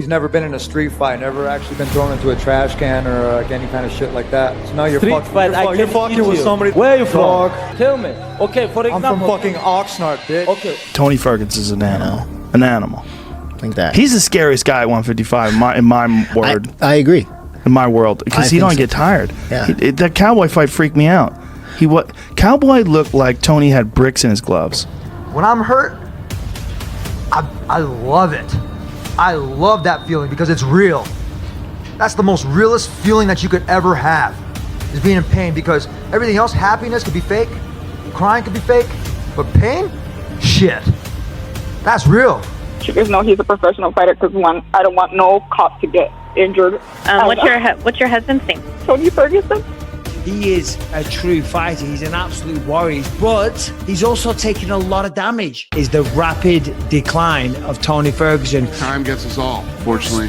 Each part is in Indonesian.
He's never been in a street fight, never actually been thrown into a trash can or any kind of shit like that. So now you're Street fight, you're fucking with somebody. Where are you from? Dog. Tell me. Okay, for I'm from example. fucking Oxnard, bitch. Okay. Tony Ferguson is an animal. An animal. Like that. He's the scariest guy at 155 in my word. I agree. In my world, because he think don't so. get tired. Yeah. That cowboy fight freaked me out. Cowboy looked like Tony had bricks in his gloves. When I'm hurt, I love it. I love that feeling because it's real. That's the most realest feeling that you could ever have, is being in pain, because everything else, happiness could be fake, crying could be fake, but pain, shit, that's real. You guys know he's a professional fighter because one, I don't want no cop to get injured. What's your husband's name? Tony Ferguson? He is a true fighter. He's an absolute warrior, but he's also taken a lot of damage. Is the rapid decline of Tony Ferguson. Time gets us all. Fortunately,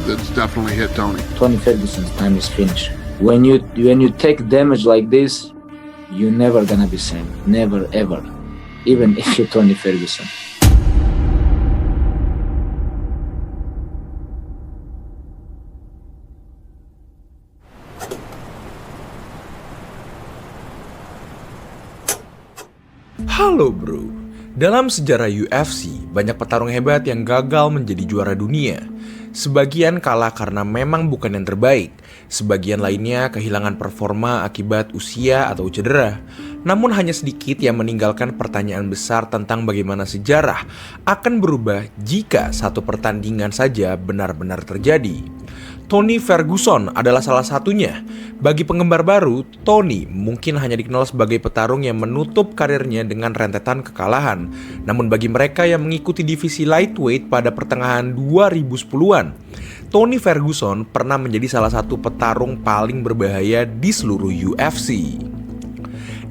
that's definitely hit Tony. Tony Ferguson's time is finished. When you take damage like this, you're never gonna be same. Never ever. Even if you're Tony Ferguson. Halo bro, dalam sejarah UFC, banyak petarung hebat yang gagal menjadi juara dunia. Sebagian kalah karena memang bukan yang terbaik, sebagian lainnya kehilangan performa akibat usia atau cedera. Namun hanya sedikit yang meninggalkan pertanyaan besar tentang bagaimana sejarah akan berubah jika satu pertandingan saja benar-benar terjadi. Tony Ferguson adalah salah satunya. Bagi penggemar baru, Tony mungkin hanya dikenal sebagai petarung yang menutup karirnya dengan rentetan kekalahan. Namun bagi mereka yang mengikuti divisi lightweight pada pertengahan 2010-an, Tony Ferguson pernah menjadi salah satu petarung paling berbahaya di seluruh UFC.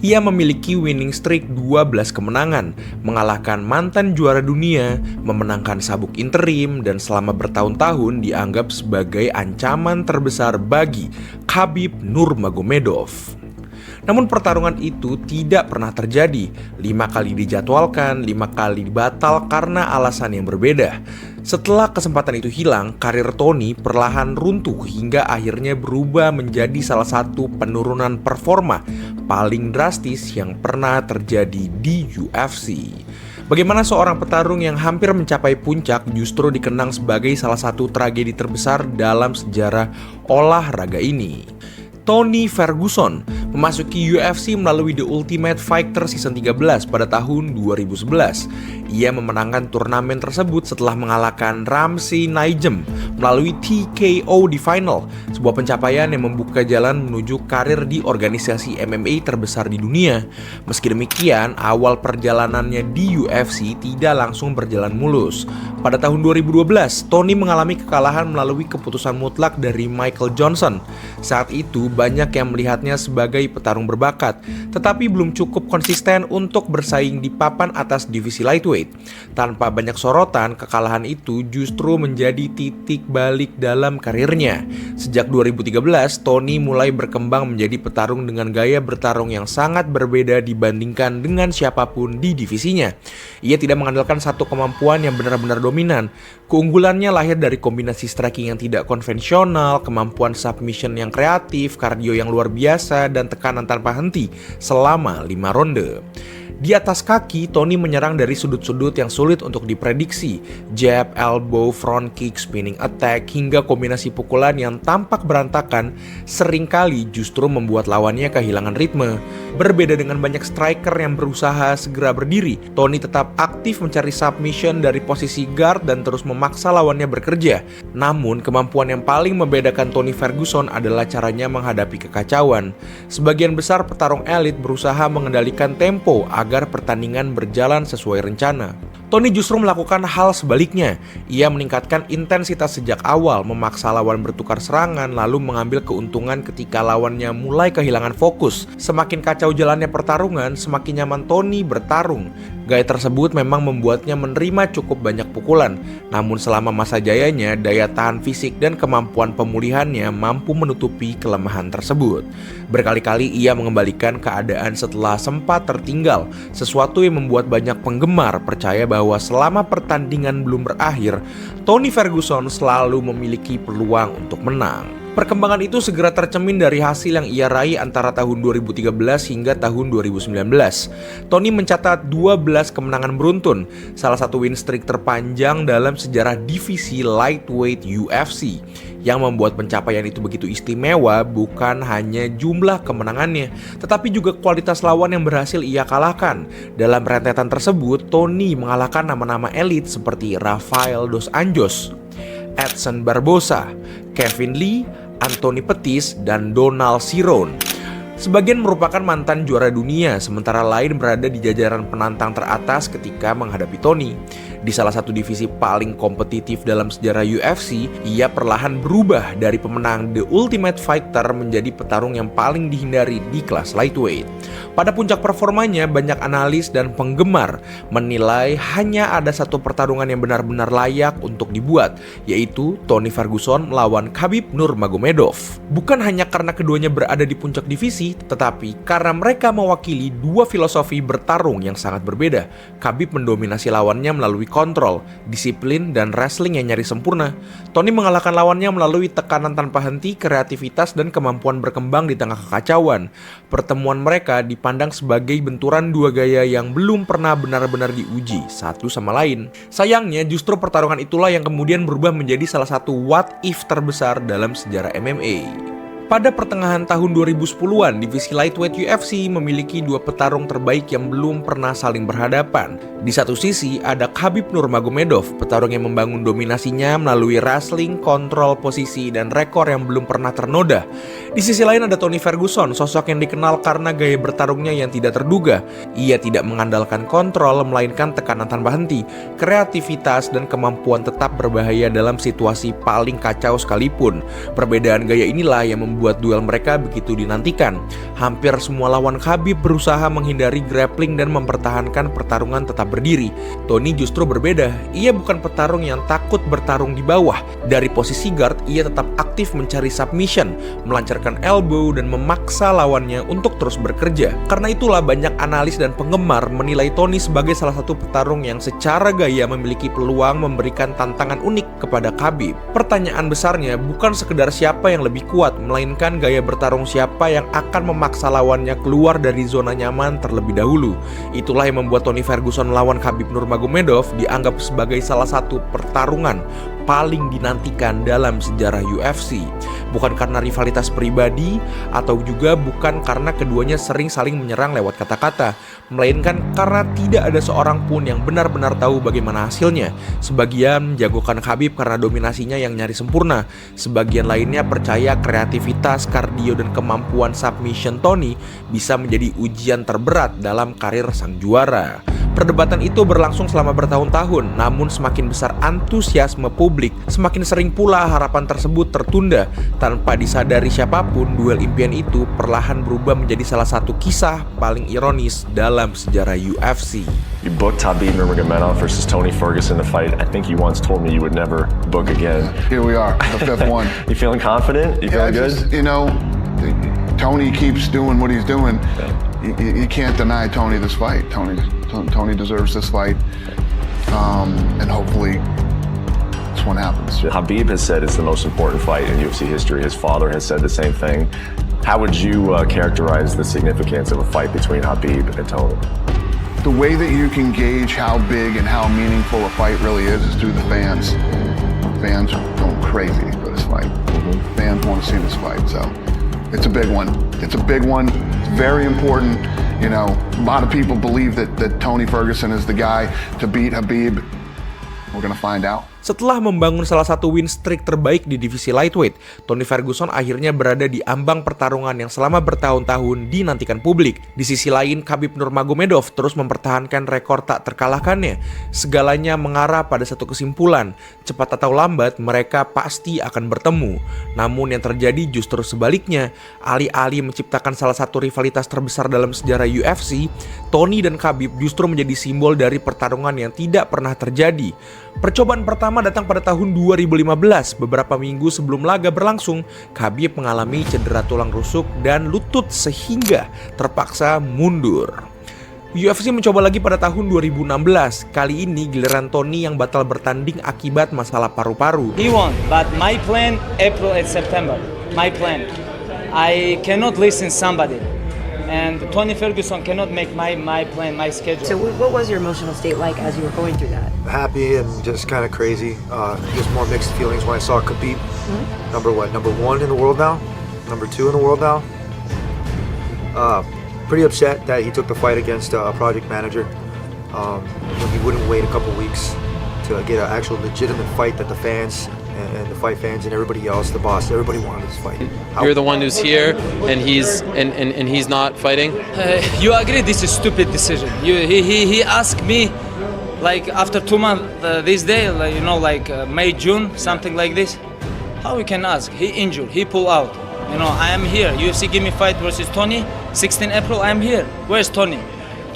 Ia memiliki winning streak 12 kemenangan, mengalahkan mantan juara dunia, memenangkan sabuk interim, dan selama bertahun-tahun dianggap sebagai ancaman terbesar bagi Khabib Nurmagomedov. Namun pertarungan itu tidak pernah terjadi. 5 kali dijadwalkan, 5 kali dibatal karena alasan yang berbeda. Setelah kesempatan itu hilang, karir Tony perlahan runtuh hingga akhirnya berubah menjadi salah satu penurunan performa paling drastis yang pernah terjadi di UFC. Bagaimana seorang petarung yang hampir mencapai puncak justru dikenang sebagai salah satu tragedi terbesar dalam sejarah olahraga ini. Tony Ferguson memasuki UFC melalui The Ultimate Fighter Season 13 pada tahun 2011. Ia memenangkan turnamen tersebut setelah mengalahkan Ramsey Nijem melalui TKO di final, sebuah pencapaian yang membuka jalan menuju karir di organisasi MMA terbesar di dunia. Meski demikian, awal perjalanannya di UFC tidak langsung berjalan mulus. Pada tahun 2012, Tony mengalami kekalahan melalui keputusan mutlak dari Michael Johnson. Saat itu, banyak yang melihatnya sebagai petarung berbakat, tetapi belum cukup konsisten untuk bersaing di papan atas divisi lightweight. Tanpa banyak sorotan, kekalahan itu justru menjadi titik balik dalam karirnya. Sejak 2013, Tony mulai berkembang menjadi petarung dengan gaya bertarung yang sangat berbeda dibandingkan dengan siapapun di divisinya. Ia tidak mengandalkan satu kemampuan yang benar-benar dominan. Keunggulannya lahir dari kombinasi striking yang tidak konvensional, kemampuan submission yang kreatif, kardio yang luar biasa, dan tekanan tanpa henti selama 5 ronde. Di atas kaki, Tony menyerang dari sudut-sudut yang sulit untuk diprediksi. Jab, elbow, front kick, spinning attack, hingga kombinasi pukulan yang tampak berantakan seringkali justru membuat lawannya kehilangan ritme. Berbeda dengan banyak striker yang berusaha segera berdiri, Tony tetap aktif mencari submission dari posisi guard dan terus memaksa lawannya bekerja. Namun, kemampuan yang paling membedakan Tony Ferguson adalah caranya menghadapi kekacauan. Sebagian besar petarung elit berusaha mengendalikan tempo agar pertandingan berjalan sesuai rencana. Tony justru melakukan hal sebaliknya. Ia meningkatkan intensitas sejak awal, memaksa lawan bertukar serangan, lalu mengambil keuntungan ketika lawannya mulai kehilangan fokus. Semakin kacau jalannya pertarungan, semakin nyaman Tony bertarung. Gaya tersebut memang membuatnya menerima cukup banyak pukulan. Namun selama masa jayanya, daya tahan fisik dan kemampuan pemulihannya mampu menutupi kelemahan tersebut. Berkali-kali ia mengembalikan keadaan setelah sempat tertinggal, sesuatu yang membuat banyak penggemar percaya bahwa bahwa selama pertandingan belum berakhir, Tony Ferguson selalu memiliki peluang untuk menang. Perkembangan itu segera tercermin dari hasil yang ia raih antara tahun 2013 hingga tahun 2019. Tony mencatat 12 kemenangan beruntun, salah satu win streak terpanjang dalam sejarah divisi lightweight UFC. Yang membuat pencapaian itu begitu istimewa bukan hanya jumlah kemenangannya, tetapi juga kualitas lawan yang berhasil ia kalahkan. Dalam rentetan tersebut, Tony mengalahkan nama-nama elit seperti Rafael dos Anjos, Edson Barbosa, Kevin Lee, Anthony Pettis, dan Donald Cerrone. Sebagian merupakan mantan juara dunia, sementara lain berada di jajaran penantang teratas ketika menghadapi Tony. Di salah satu divisi paling kompetitif dalam sejarah UFC, ia perlahan berubah dari pemenang The Ultimate Fighter menjadi petarung yang paling dihindari di kelas lightweight. Pada puncak performanya, banyak analis dan penggemar menilai hanya ada satu pertarungan yang benar-benar layak untuk dibuat, yaitu Tony Ferguson melawan Khabib Nurmagomedov. Bukan hanya karena keduanya berada di puncak divisi, tetapi karena mereka mewakili dua filosofi bertarung yang sangat berbeda. Khabib mendominasi lawannya melalui kontrol, disiplin, dan wrestling yang nyaris sempurna. Tony mengalahkan lawannya melalui tekanan tanpa henti, kreativitas, dan kemampuan berkembang di tengah kekacauan. Pertemuan mereka dipandang sebagai benturan dua gaya yang belum pernah benar-benar diuji satu sama lain. Sayangnya, justru pertarungan itulah yang kemudian berubah menjadi salah satu what if terbesar dalam sejarah MMA. Pada pertengahan tahun 2010-an, divisi lightweight UFC memiliki dua petarung terbaik yang belum pernah saling berhadapan. Di satu sisi ada Khabib Nurmagomedov, petarung yang membangun dominasinya melalui wrestling, kontrol posisi, dan rekor yang belum pernah ternoda. Di sisi lain ada Tony Ferguson, sosok yang dikenal karena gaya bertarungnya yang tidak terduga. Ia tidak mengandalkan kontrol, melainkan tekanan tanpa henti, kreativitas, dan kemampuan tetap berbahaya dalam situasi paling kacau sekalipun. Perbedaan gaya inilah yang membuat duel mereka begitu dinantikan. Hampir semua lawan Khabib berusaha menghindari grappling dan mempertahankan pertarungan tetap berdiri. Tony justru berbeda. Ia bukan petarung yang takut bertarung di bawah. Dari posisi guard, ia tetap aktif mencari submission, melancarkan elbow, dan memaksa lawannya untuk terus bekerja. Karena itulah banyak analis dan penggemar menilai Tony sebagai salah satu petarung yang secara gaya memiliki peluang memberikan tantangan unik kepada Khabib. Pertanyaan besarnya bukan sekedar siapa yang lebih kuat, melainkan gaya bertarung siapa yang akan memaksa lawannya keluar dari zona nyaman terlebih dahulu. Itulah yang membuat Tony Ferguson melawan Khabib Nurmagomedov dianggap sebagai salah satu pertarungan paling dinantikan dalam sejarah UFC. Bukan karena rivalitas pribadi atau juga bukan karena keduanya sering saling menyerang lewat kata-kata, melainkan karena tidak ada seorang pun yang benar-benar tahu bagaimana hasilnya. Sebagian menjagokan Khabib karena dominasinya yang nyaris sempurna. Sebagian lainnya percaya kreativitas, kardio, dan kemampuan submission Tony bisa menjadi ujian terberat dalam karir sang juara. Perdebatan itu berlangsung selama bertahun-tahun, namun semakin besar antusiasme publik, semakin sering pula harapan tersebut tertunda. Tanpa disadari siapapun, duel impian itu perlahan berubah menjadi salah satu kisah paling ironis dalam sejarah UFC. You booked Khabib Nurmagomedov versus Tony Ferguson to fight. I think you once told me you would never book again. Here we are, the fifth one. You feeling confident? You feeling good? You know, Tony keeps doing what he's doing. You can't deny Tony this fight. Tony deserves this fight, and hopefully this one happens. Khabib has said it's the most important fight in UFC history. His father has said the same thing. How would you characterize the significance of a fight between Khabib and Tony? The way that you can gauge how big and how meaningful a fight really is through the fans. Fans are going crazy for this fight. Fans want to see this fight, so it's a big one. It's a big one. It's very important. You know, a lot of people believe that Tony Ferguson is the guy to beat Khabib. We're gonna find out. Setelah membangun salah satu win streak terbaik di divisi lightweight, Tony Ferguson akhirnya berada di ambang pertarungan yang selama bertahun-tahun dinantikan publik. Di sisi lain, Khabib Nurmagomedov terus mempertahankan rekor tak terkalahkannya. Segalanya mengarah pada satu kesimpulan, cepat atau lambat mereka pasti akan bertemu. Namun yang terjadi justru sebaliknya. Alih-alih menciptakan salah satu rivalitas terbesar dalam sejarah UFC, Tony dan Khabib justru menjadi simbol dari pertarungan yang tidak pernah terjadi. Percobaan pertama datang pada tahun 2015. Beberapa minggu sebelum laga berlangsung, Khabib mengalami cedera tulang rusuk dan lutut sehingga terpaksa mundur. UFC mencoba lagi pada tahun 2016. Kali ini giliran Tony yang batal bertanding akibat masalah paru-paru. He won, but my plan April and September. My plan. I cannot listen somebody. And Tony Ferguson cannot make my plan, my schedule. So what was your emotional state like as you were going through that? Happy and just kind of crazy. Just more mixed feelings when I saw Khabib. Number 1 in the world now? Number 2 in the world now? Pretty upset that he took the fight against a project manager. He wouldn't wait a couple weeks to get an actual legitimate fight that the fans and the fight fans and everybody else, the boss, everybody wanted this fight. You're the one who's here, and he's not fighting. You agree this is stupid decision? He asked me, like after 2 months, this day, like, May, June, something like this. How we can ask? He injured, he pull out. I am here. UFC give me fight versus Tony. 16 April, I am here. Where's Tony?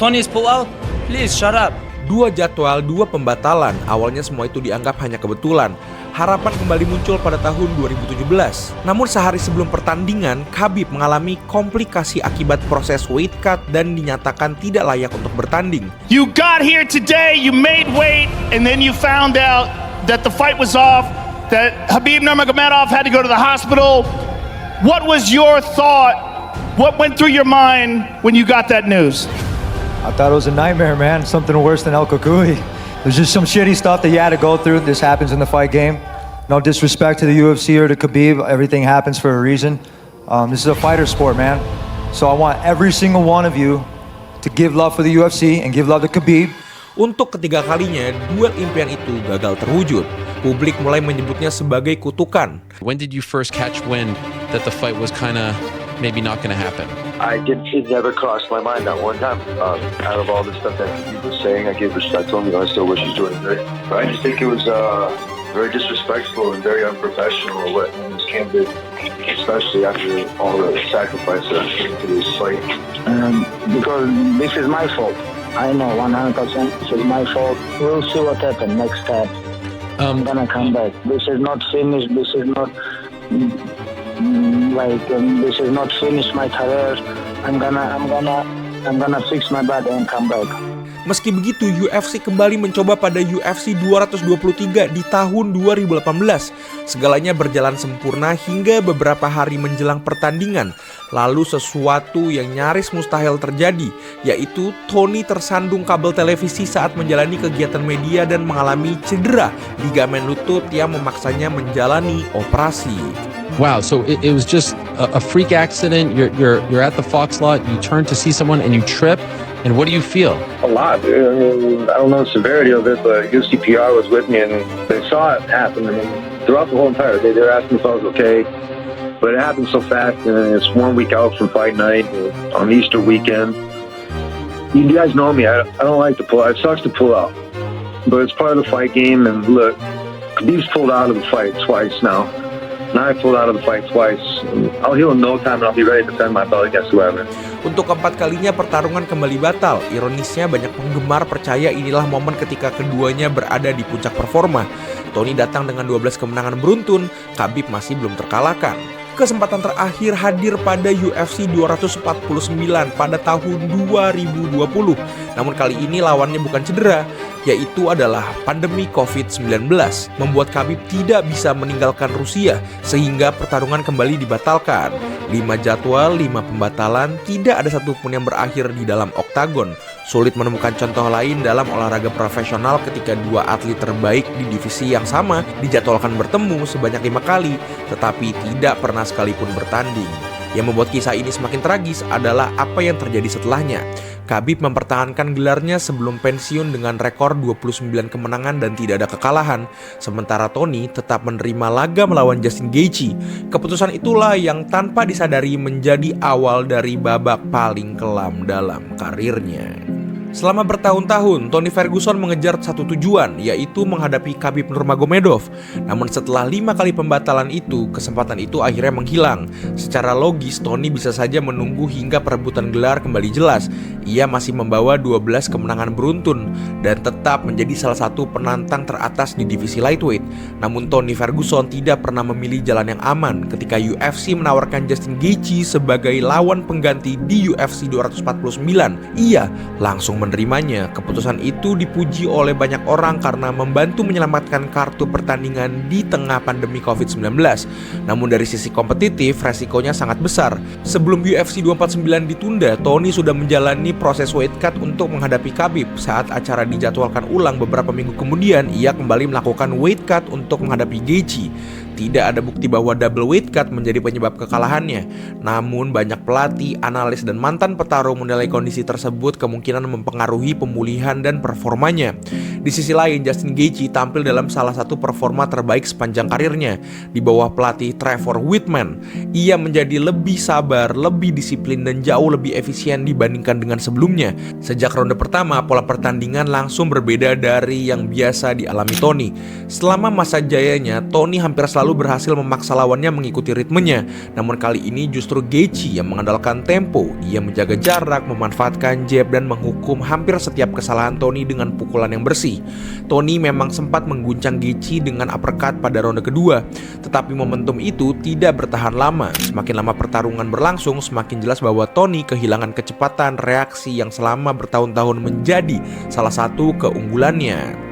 Tony is pull out. Please shut up. 2 jadwal, 2 pembatalan. Awalnya semua itu dianggap hanya kebetulan. Harapan kembali muncul pada tahun 2017. Namun sehari sebelum pertandingan, Khabib mengalami komplikasi akibat proses weight cut dan dinyatakan tidak layak untuk bertanding. You got here today, you made weight, and then you found out that the fight was off, that Khabib Nurmagomedov had to go to the hospital. What was your thought? What went through your mind when you got that news? I thought it was a nightmare, man. Something worse than El Cucuy. There's just some shitty stuff that you had to go through. This happens in the fight game. No disrespect to the UFC or to Khabib. Everything happens for a reason. This is a fighter sport, man. So I want every single one of you to give love for the UFC and give love to Khabib. Untuk ketiga kalinya, duel impian itu gagal terwujud. Publik mulai menyebutnya sebagai kutukan. When did you first catch wind that the fight was kind of maybe not going to happen? It never crossed my mind not one time. Out of all the stuff that he was saying, I gave respect to him. I still wish he's doing great. But I just think it was very disrespectful and very unprofessional what this camp did, especially after all the sacrifice that I put into this fight. Because this is my fault. I know 100% this is my fault. We'll see what happens next step. I'm gonna come back. This is not finished. This is not this is not finished my career. I'm gonna fix my body and come back. Meski begitu, UFC kembali mencoba pada UFC 223 di tahun 2018. Segalanya berjalan sempurna hingga beberapa hari menjelang pertandingan. Lalu sesuatu yang nyaris mustahil terjadi, yaitu Tony tersandung kabel televisi saat menjalani kegiatan media dan mengalami cedera ligamen lutut yang memaksanya menjalani operasi. Wow, so it was just a freak accident. You're at the Fox lot, you turn to see someone and you trip. And what do you feel? A lot. I mean, I don't know the severity of it, but UCPR was with me and they saw it happen. I mean, throughout the whole entire day, they were asking if I was okay. But it happened so fast, and it's 1 week out from fight night on Easter weekend. You guys know me. I don't like to pull out. It sucks to pull out. But it's part of the fight game, and look, Khabib's pulled out of the fight twice now. Now I pulled out of the fight twice. I'll heal in no time and I'll be ready to defend my belt against whoever. Untuk keempat kalinya pertarungan kembali batal. Ironisnya banyak penggemar percaya inilah momen ketika keduanya berada di puncak performa. Tony datang dengan 12 kemenangan beruntun, Khabib masih belum terkalahkan. Kesempatan terakhir hadir pada UFC 249 pada tahun 2020. Namun kali ini lawannya bukan cedera, yaitu adalah pandemi COVID-19. Membuat Khabib tidak bisa meninggalkan Rusia, sehingga pertarungan kembali dibatalkan. 5 jadwal, 5 pembatalan, tidak ada satupun yang berakhir di dalam oktagon. Sulit menemukan contoh lain dalam olahraga profesional ketika 2 atlet terbaik di divisi yang sama dijadwalkan bertemu sebanyak 5 kali, tetapi tidak pernah sekalipun bertanding. Yang membuat kisah ini semakin tragis adalah apa yang terjadi setelahnya. Khabib mempertahankan gelarnya sebelum pensiun dengan rekor 29 kemenangan dan tidak ada kekalahan, sementara Tony tetap menerima laga melawan Justin Gaethje. Keputusan itulah yang tanpa disadari menjadi awal dari babak paling kelam dalam karirnya. Selama bertahun-tahun, Tony Ferguson mengejar satu tujuan, yaitu menghadapi Khabib Nurmagomedov. Namun setelah 5 kali pembatalan itu, kesempatan itu akhirnya menghilang. Secara logis, Tony bisa saja menunggu hingga perebutan gelar kembali jelas. Ia masih membawa 12 kemenangan beruntun dan tetap menjadi salah satu penantang teratas di divisi lightweight. Namun Tony Ferguson tidak pernah memilih jalan yang aman ketika UFC menawarkan Justin Gaethje sebagai lawan pengganti di UFC 249. Ia langsung menerimanya. Keputusan itu dipuji oleh banyak orang karena membantu menyelamatkan kartu pertandingan di tengah pandemi COVID-19. Namun dari sisi kompetitif, resikonya sangat besar. Sebelum UFC 249 ditunda, Tony sudah menjalani proses weight cut untuk menghadapi Khabib. Saat acara dijadwalkan ulang beberapa minggu kemudian, ia kembali melakukan weight cut untuk menghadapi Gaethje. Tidak ada bukti bahwa double weight cut menjadi penyebab kekalahannya. Namun banyak pelatih, analis, dan mantan petarung menilai kondisi tersebut kemungkinan mempengaruhi pemulihan dan performanya. Di sisi lain, Justin Gaethje tampil dalam salah satu performa terbaik sepanjang karirnya. Di bawah pelatih Trevor Whitman, ia menjadi lebih sabar, lebih disiplin, dan jauh lebih efisien dibandingkan dengan sebelumnya. Sejak ronde pertama, pola pertandingan langsung berbeda dari yang biasa dialami Tony. Selama masa jayanya, Tony hampir selalu berhasil memaksa lawannya mengikuti ritmenya. Namun kali ini justru Gaethje yang mengandalkan tempo. Ia menjaga jarak, memanfaatkan jab, dan menghukum hampir setiap kesalahan Tony dengan pukulan yang bersih. Tony memang sempat mengguncang Gaethje dengan uppercut pada ronde kedua, tetapi momentum itu tidak bertahan lama. Semakin lama pertarungan berlangsung, semakin jelas bahwa Tony kehilangan kecepatan reaksi yang selama bertahun-tahun menjadi salah satu keunggulannya.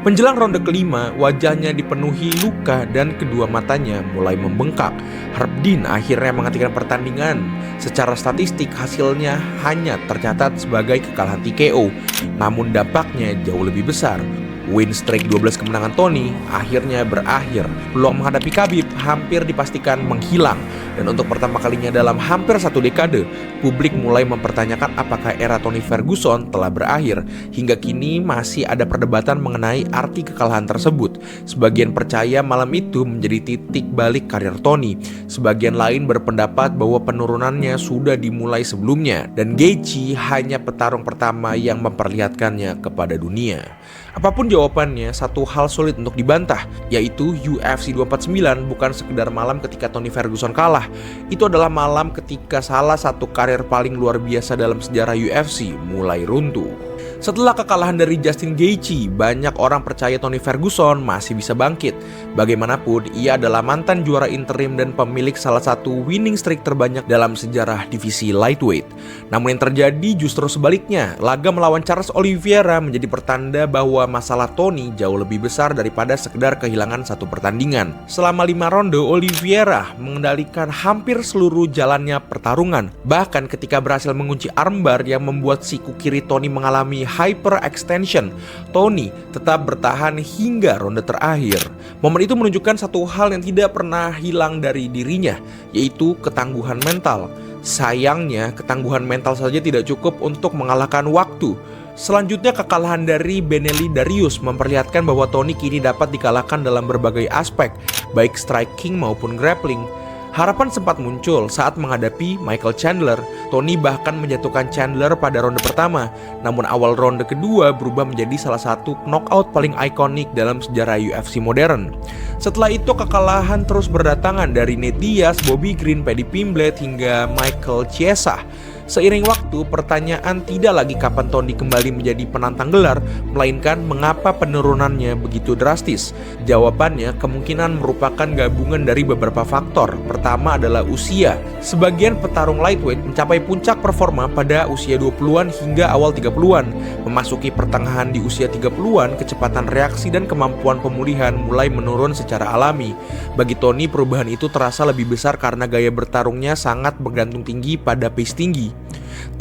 Menjelang ronde kelima, wajahnya dipenuhi luka dan kedua matanya mulai membengkak. Herb Dean akhirnya menghentikan pertandingan. Secara statistik, hasilnya hanya tercatat sebagai kekalahan TKO. Namun dampaknya jauh lebih besar. Win streak 12 kemenangan Tony akhirnya berakhir. Peluang menghadapi Khabib hampir dipastikan menghilang. Dan untuk pertama kalinya dalam hampir 1 dekade, publik mulai mempertanyakan apakah era Tony Ferguson telah berakhir. Hingga kini masih ada perdebatan mengenai arti kekalahan tersebut. Sebagian percaya malam itu menjadi titik balik karir Tony. Sebagian lain berpendapat bahwa penurunannya sudah dimulai sebelumnya dan Gaethje hanya petarung pertama yang memperlihatkannya kepada dunia. Apapun jawabannya, satu hal sulit untuk dibantah, yaitu UFC 249 bukan sekedar malam ketika Tony Ferguson kalah. Itu adalah malam ketika salah satu karir paling luar biasa dalam sejarah UFC mulai runtuh. Setelah kekalahan dari Justin Gaethje, banyak orang percaya Tony Ferguson masih bisa bangkit. Bagaimanapun, ia adalah mantan juara interim dan pemilik salah satu winning streak terbanyak dalam sejarah divisi lightweight. Namun yang terjadi justru sebaliknya. Laga melawan Charles Oliveira menjadi pertanda bahwa masalah Tony jauh lebih besar daripada sekedar kehilangan satu pertandingan. Selama 5 ronde, Oliveira mengendalikan hampir seluruh jalannya pertarungan. Bahkan ketika berhasil mengunci armbar yang membuat siku kiri Tony mengalami hyperextension, Tony tetap bertahan hingga ronde terakhir. Momen itu menunjukkan satu hal yang tidak pernah hilang dari dirinya, yaitu ketangguhan mental. Sayangnya, ketangguhan mental saja tidak cukup untuk mengalahkan waktu. Selanjutnya, kekalahan dari Benelli Darius memperlihatkan bahwa Tony kini dapat dikalahkan dalam berbagai aspek, baik striking maupun grappling. Harapan sempat muncul saat menghadapi Michael Chandler. Tony bahkan menjatuhkan Chandler pada ronde pertama. Namun awal ronde kedua berubah menjadi salah satu knockout paling ikonik dalam sejarah UFC modern. Setelah itu kekalahan terus berdatangan dari Nate Diaz, Bobby Green, Paddy Pimblett hingga Michael Chiesa. Seiring waktu, pertanyaan tidak lagi kapan Tony kembali menjadi penantang gelar, melainkan mengapa penurunannya begitu drastis. Jawabannya kemungkinan merupakan gabungan dari beberapa faktor. Pertama adalah usia. Sebagian petarung lightweight mencapai puncak performa pada usia 20-an hingga awal 30-an. Memasuki pertengahan di usia 30-an, kecepatan reaksi dan kemampuan pemulihan mulai menurun secara alami. Bagi Tony, perubahan itu terasa lebih besar karena gaya bertarungnya sangat bergantung tinggi pada pace tinggi,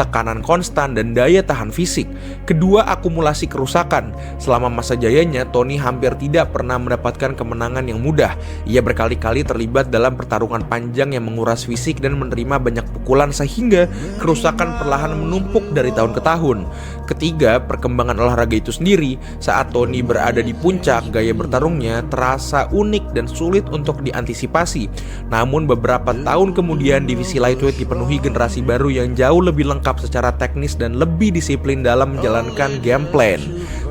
tekanan konstan, dan daya tahan fisik. Kedua, akumulasi kerusakan. Selama masa jayanya, Tony hampir tidak pernah mendapatkan kemenangan yang mudah. Ia berkali-kali terlibat dalam pertarungan panjang yang menguras fisik dan menerima banyak pukulan sehingga kerusakan perlahan menumpuk dari tahun ke tahun. Ketiga, perkembangan olahraga itu sendiri. Saat Tony berada di puncak, gaya bertarungnya terasa unik dan sulit untuk diantisipasi. Namun beberapa tahun kemudian, divisi lightweight dipenuhi generasi baru yang jauh lebih lengkap secara teknis dan lebih disiplin dalam menjalankan game plan.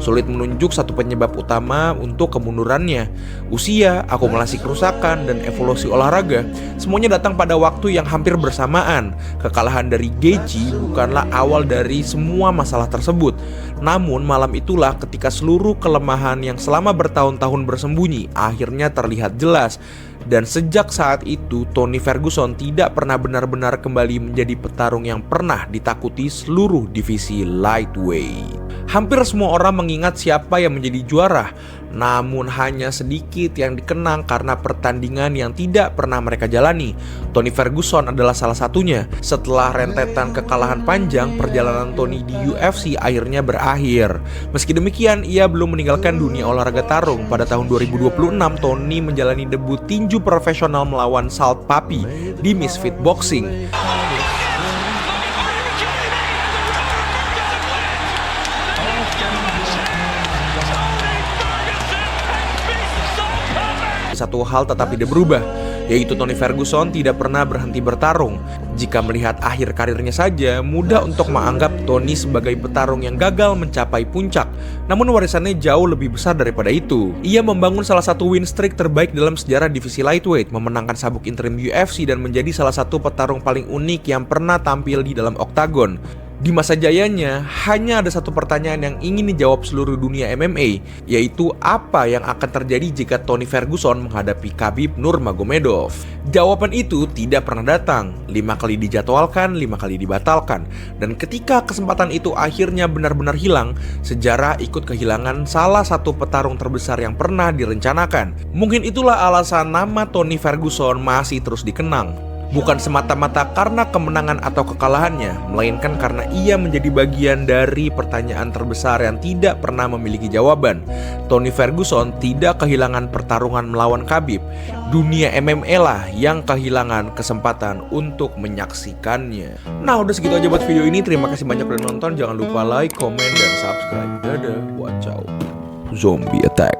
Sulit menunjuk satu penyebab utama untuk kemundurannya. Usia, akumulasi kerusakan, dan evolusi olahraga semuanya datang pada waktu yang hampir bersamaan. Kekalahan dari Gaethje bukanlah awal dari semua masalah tersebut. Namun malam itulah ketika seluruh kelemahan yang selama bertahun-tahun bersembunyi akhirnya terlihat jelas. Dan sejak saat itu, Tony Ferguson tidak pernah benar-benar kembali menjadi petarung yang pernah ditakuti seluruh divisi lightweight. Hampir semua orang mengingat siapa yang menjadi juara, namun hanya sedikit yang dikenang karena pertandingan yang tidak pernah mereka jalani. Tony Ferguson adalah salah satunya. Setelah rentetan kekalahan panjang, perjalanan Tony di UFC akhirnya berakhir. Meski demikian, ia belum meninggalkan dunia olahraga tarung. Pada tahun 2026, Tony menjalani debut tinju profesional melawan Salt Papi di Misfit Boxing. Satu hal tetapi tidak berubah, yaitu Tony Ferguson tidak pernah berhenti bertarung. Jika melihat akhir karirnya saja, mudah untuk menganggap Tony sebagai petarung yang gagal mencapai puncak. Namun warisannya jauh lebih besar daripada itu. Ia membangun salah satu win streak terbaik dalam sejarah divisi lightweight, memenangkan sabuk interim UFC dan menjadi salah satu petarung paling unik yang pernah tampil di dalam oktagon. Di masa jayanya, hanya ada satu pertanyaan yang ingin dijawab seluruh dunia MMA, yaitu apa yang akan terjadi jika Tony Ferguson menghadapi Khabib Nurmagomedov. Jawaban itu tidak pernah datang, 5 kali dijadwalkan, 5 kali dibatalkan. Dan ketika kesempatan itu akhirnya benar-benar hilang, sejarah ikut kehilangan salah satu petarung terbesar yang pernah direncanakan. Mungkin itulah alasan nama Tony Ferguson masih terus dikenang. Bukan semata-mata karena kemenangan atau kekalahannya, melainkan karena ia menjadi bagian dari pertanyaan terbesar yang tidak pernah memiliki jawaban. Tony Ferguson tidak kehilangan pertarungan melawan Khabib. Dunia MMA lah yang kehilangan kesempatan untuk menyaksikannya. Nah, udah segitu aja buat video ini. Terima kasih banyak udah nonton. Jangan lupa like, komen, dan subscribe. Dadah, watch out. Zombie attack.